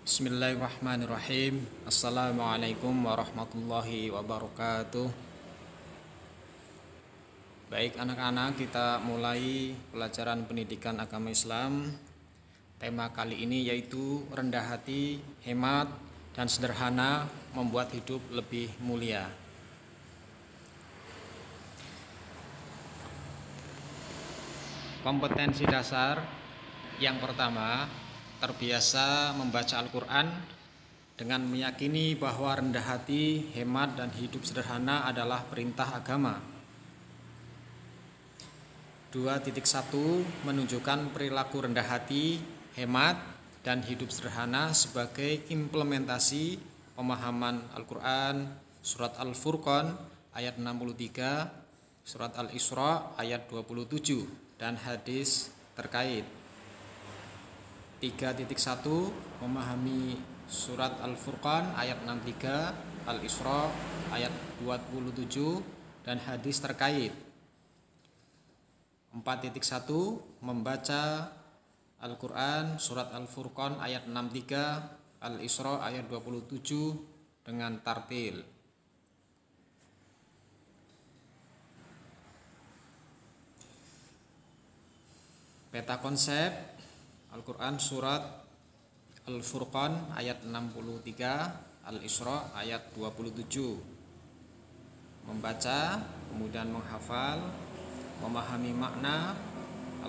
Bismillahirrahmanirrahim. Assalamualaikum warahmatullahi wabarakatuh. Baik anak-anak, kita mulai pelajaran pendidikan agama Islam. Tema kali ini yaitu rendah hati, hemat, dan sederhana membuat hidup lebih mulia. Kompetensi dasar yang pertama, terbiasa membaca Al-Quran dengan meyakini bahwa rendah hati, hemat, dan hidup sederhana adalah perintah agama. 2.1 menunjukkan perilaku rendah hati, hemat, dan hidup sederhana sebagai implementasi pemahaman Al-Quran, surat Al-Furqan ayat 63, surat Al-Isra ayat 27, dan hadis terkait. 3.1 memahami surat Al-Furqan ayat 63, Al-Isra ayat 27, dan hadis terkait. 4.1 membaca Al-Quran surat Al-Furqan ayat 63, Al-Isra ayat 27 dengan tartil. Peta konsep Al-Quran surat Al-Furqan ayat 63, Al-Isra ayat 27. Membaca, kemudian menghafal, memahami makna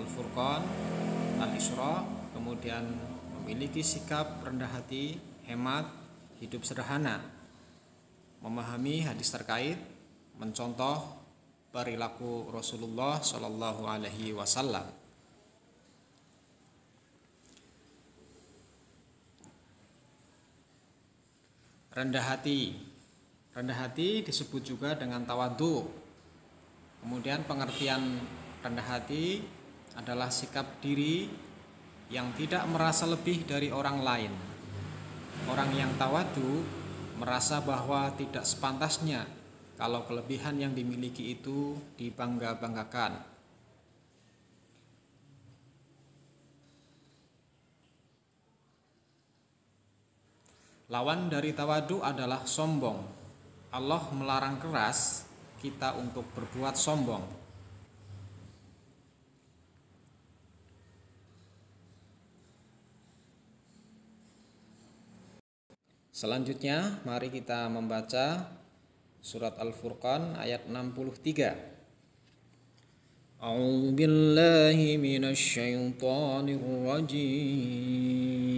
Al-Furqan, Al-Isra, kemudian memiliki sikap rendah hati, hemat, hidup sederhana, memahami hadis terkait, mencontoh perilaku Rasulullah Shallallahu Alaihi Wasallam. Rendah hati disebut juga dengan tawadhu. Kemudian pengertian rendah hati adalah sikap diri yang tidak merasa lebih dari orang lain. Orang yang tawadhu merasa bahwa tidak sepantasnya kalau kelebihan yang dimiliki itu dibangga-banggakan. Lawan dari tawadhu adalah sombong. Allah melarang keras kita untuk berbuat sombong. Selanjutnya, mari kita membaca surat Al-Furqan ayat 63. A'udzu billahi minasy syaithanir rajim.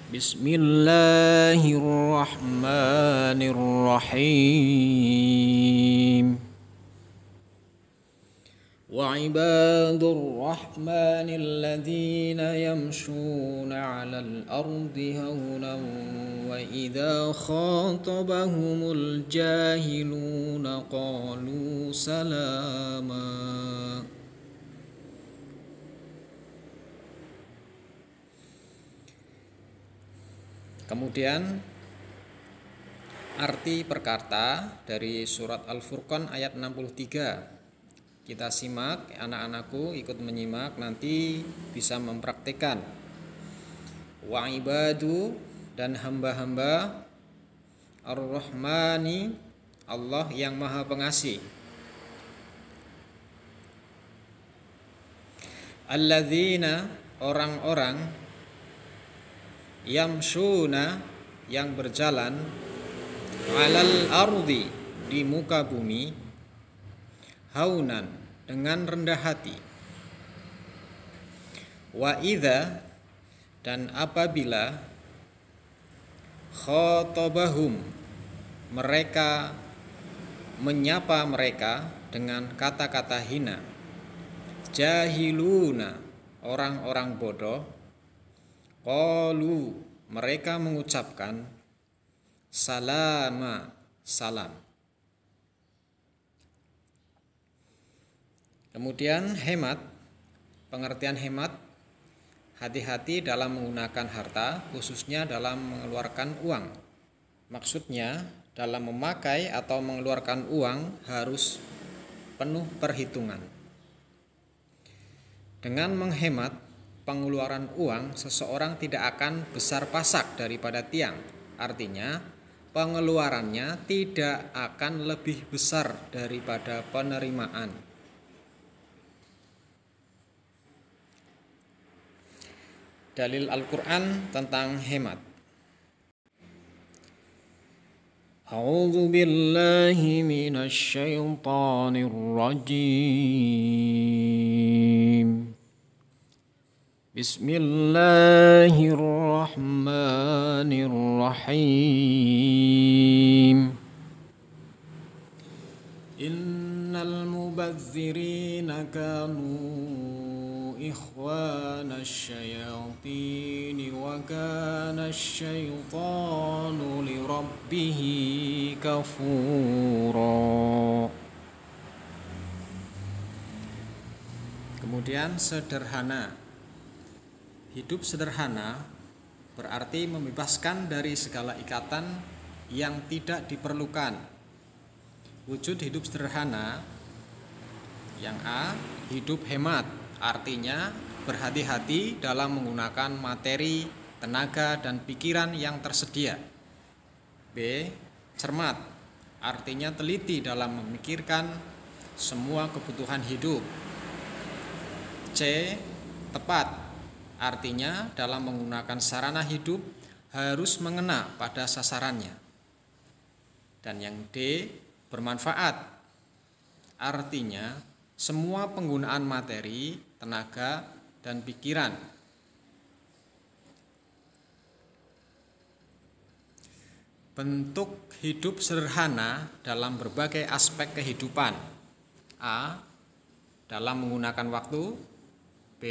Bismillahirrahmanirrahim. Wa ibadur rahmanil ladzina yamshuna 'alal ardi hawnan wa idza khatabahumul jahiluna qalu salama. Kemudian arti perkata dari surat Al-Furqan ayat 63. Kita simak, anak-anakku ikut menyimak, nanti bisa mempraktikkan. Wa ibadu, dan hamba-hamba Ar-Rahmani, Allah yang Maha Pengasih. Alladzina, orang-orang, yamshuna, yang berjalan, alal ardi, di muka bumi, haunan, dengan rendah hati, wa idza, dan apabila, khatabahum, mereka menyapa mereka dengan kata-kata hina, jahiluna, orang-orang bodoh, qalu, mereka mengucapkan, salama, salam. Kemudian hemat, pengertian hemat, hati-hati dalam menggunakan harta, khususnya dalam mengeluarkan uang. Maksudnya, dalam memakai atau mengeluarkan uang harus penuh perhitungan. Dengan menghemat, pengeluaran uang, seseorang tidak akan besar pasak daripada tiang. Artinya, pengeluarannya tidak akan lebih besar daripada penerimaan. Dalil Al-Quran tentang hemat. A'udzu billahi minasy syaithanir rajim. Bismillahirrahmanirrahim. Innal mubadzirina kanu ikhwana syayatin wa kana syaitanu lirabbihi kafura. Kemudian sederhana. Hidup sederhana berarti membebaskan dari segala ikatan yang tidak diperlukan. Wujud hidup sederhana yang A, hidup hemat, artinya berhati-hati dalam menggunakan materi, tenaga, dan pikiran yang tersedia. B, cermat, artinya teliti dalam memikirkan semua kebutuhan hidup. C, tepat, artinya dalam menggunakan sarana hidup harus mengena pada sasarannya. Dan yang D, bermanfaat, artinya semua penggunaan materi, tenaga, dan pikiran. Bentuk hidup sederhana dalam berbagai aspek kehidupan. A, dalam menggunakan waktu. B,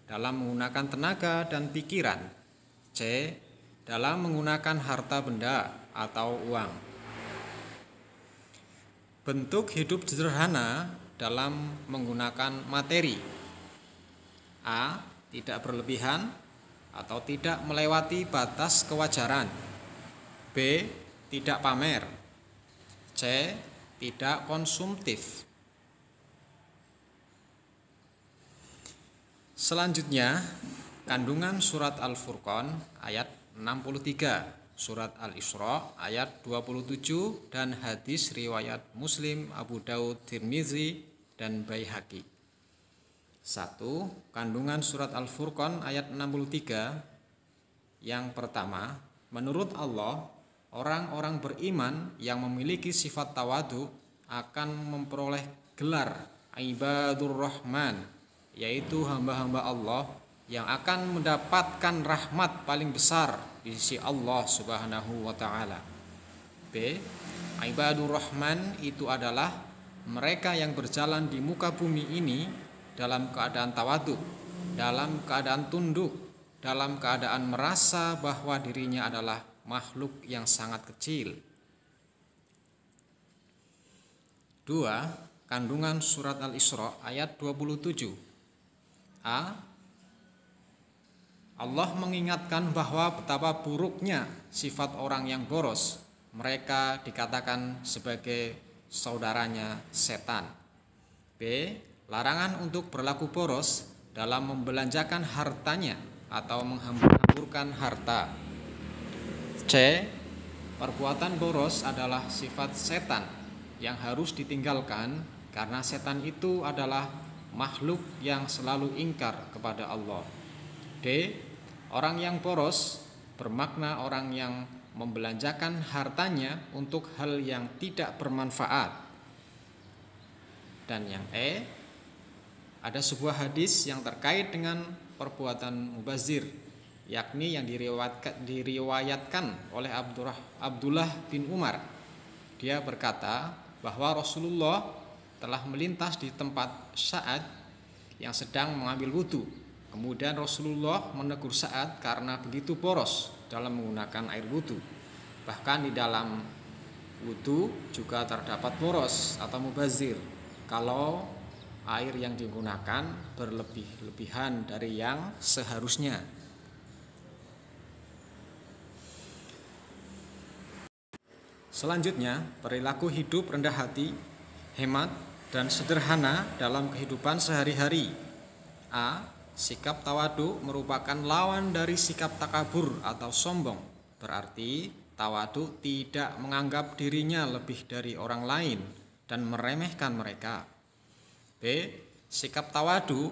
dalam menggunakan tenaga dan pikiran. C, dalam menggunakan harta benda atau uang. Bentuk hidup sederhana dalam menggunakan materi. A, tidak berlebihan atau tidak melewati batas kewajaran. B, tidak pamer. C, tidak konsumtif. Selanjutnya, kandungan surat Al-Furqan ayat 63, surat Al-Isra ayat 27, dan hadis riwayat Muslim, Abu Daud, Tirmizi, dan Baihaqi. 1. Kandungan surat Al-Furqan ayat 63. Yang pertama, menurut Allah, orang-orang beriman yang memiliki sifat tawadu akan memperoleh gelar Ibadur Rahman, yaitu hamba-hamba Allah yang akan mendapatkan rahmat paling besar di sisi Allah Subhanahu wa ta'ala. B. Ibadur Rahman itu adalah mereka yang berjalan di muka bumi ini dalam keadaan tawadhu, dalam keadaan tunduk, dalam keadaan merasa bahwa dirinya adalah makhluk yang sangat kecil. 2. Kandungan surat Al-Isra ayat 27. A. Allah mengingatkan bahwa betapa buruknya sifat orang yang boros. Mereka dikatakan sebagai saudaranya setan. B. Larangan untuk berlaku boros dalam membelanjakan hartanya atau menghambur-hamburkan harta. C. Perbuatan boros adalah sifat setan yang harus ditinggalkan karena setan itu adalah makhluk yang selalu ingkar kepada Allah. D. Orang yang boros bermakna orang yang membelanjakan hartanya untuk hal yang tidak bermanfaat. Dan yang E, ada sebuah hadis yang terkait dengan perbuatan mubazir, yakni yang diriwayatkan oleh Abdullah bin Umar. Dia berkata bahwa Rasulullah telah melintas di tempat Sa'ad yang sedang mengambil wudhu. Kemudian Rasulullah menegur Sa'ad karena begitu boros dalam menggunakan air wudhu. Bahkan di dalam wudhu juga terdapat boros atau mubazir kalau air yang digunakan berlebih-lebihan dari yang seharusnya. Selanjutnya, perilaku hidup rendah hati, hemat, dan sederhana dalam kehidupan sehari-hari. A. Sikap tawadu merupakan lawan dari sikap takabur atau sombong. Berarti tawadu tidak menganggap dirinya lebih dari orang lain dan meremehkan mereka. B. Sikap tawadu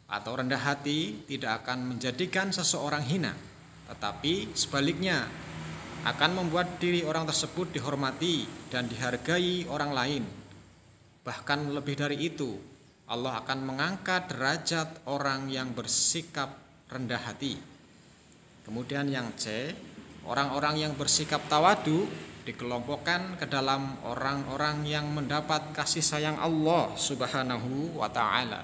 atau rendah hati tidak akan menjadikan seseorang hina, tetapi sebaliknya akan membuat diri orang tersebut dihormati dan dihargai orang lain. Bahkan lebih dari itu, Allah akan mengangkat derajat orang yang bersikap rendah hati. Kemudian yang C, orang-orang yang bersikap tawadu dikelompokkan ke dalam orang-orang yang mendapat kasih sayang Allah Subhanahu wa ta'ala.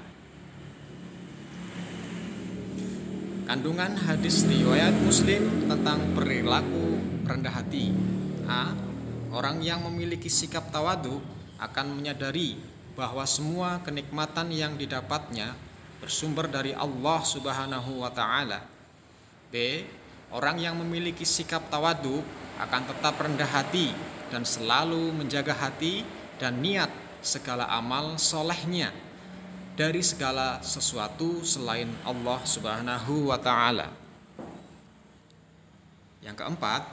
Kandungan hadis riwayat Muslim tentang perilaku rendah hati. A. Orang yang memiliki sikap tawadu akan menyadari bahwa semua kenikmatan yang didapatnya bersumber dari Allah Subhanahu wa ta'ala. B. Orang yang memiliki sikap tawadu akan tetap rendah hati dan selalu menjaga hati dan niat segala amal solehnya dari segala sesuatu selain Allah Subhanahu wa ta'ala. Yang keempat,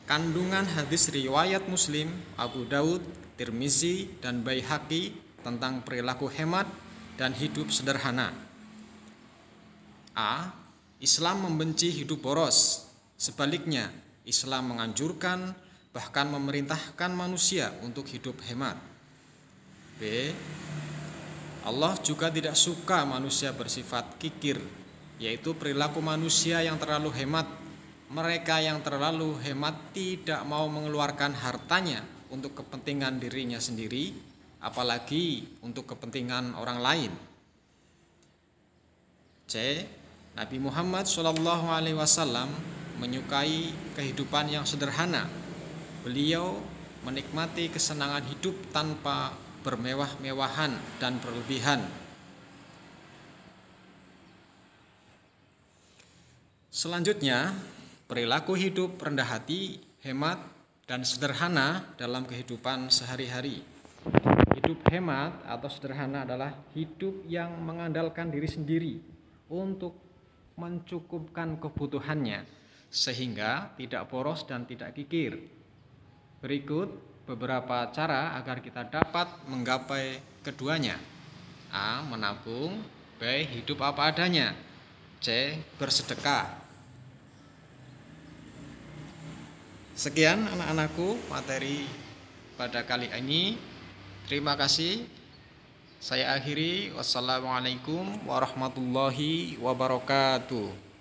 kandungan hadis riwayat Muslim, Abu Daud, Tirmizi, dan Baihaqi tentang perilaku hemat dan hidup sederhana. A. Islam membenci hidup boros. Sebaliknya, Islam menganjurkan bahkan memerintahkan manusia untuk hidup hemat. B. Allah juga tidak suka manusia bersifat kikir, yaitu perilaku manusia yang terlalu hemat. Mereka yang terlalu hemat tidak mau mengeluarkan hartanya untuk kepentingan dirinya sendiri, apalagi untuk kepentingan orang lain. C. Nabi Muhammad SAW menyukai kehidupan yang sederhana. Beliau menikmati kesenangan hidup tanpa bermewah-mewahan dan berlebihan. Selanjutnya, perilaku hidup rendah hati, hemat, dan sederhana dalam kehidupan sehari-hari. Hidup hemat atau sederhana adalah hidup yang mengandalkan diri sendiri untuk mencukupkan kebutuhannya, sehingga tidak boros dan tidak kikir. Berikut beberapa cara agar kita dapat menggapai keduanya. A. Menabung. B. Hidup apa adanya. C. Bersedekah. Sekian anak-anakku materi pada kali ini. Terima kasih. Saya akhiri. Wassalamualaikum warahmatullahi wabarakatuh.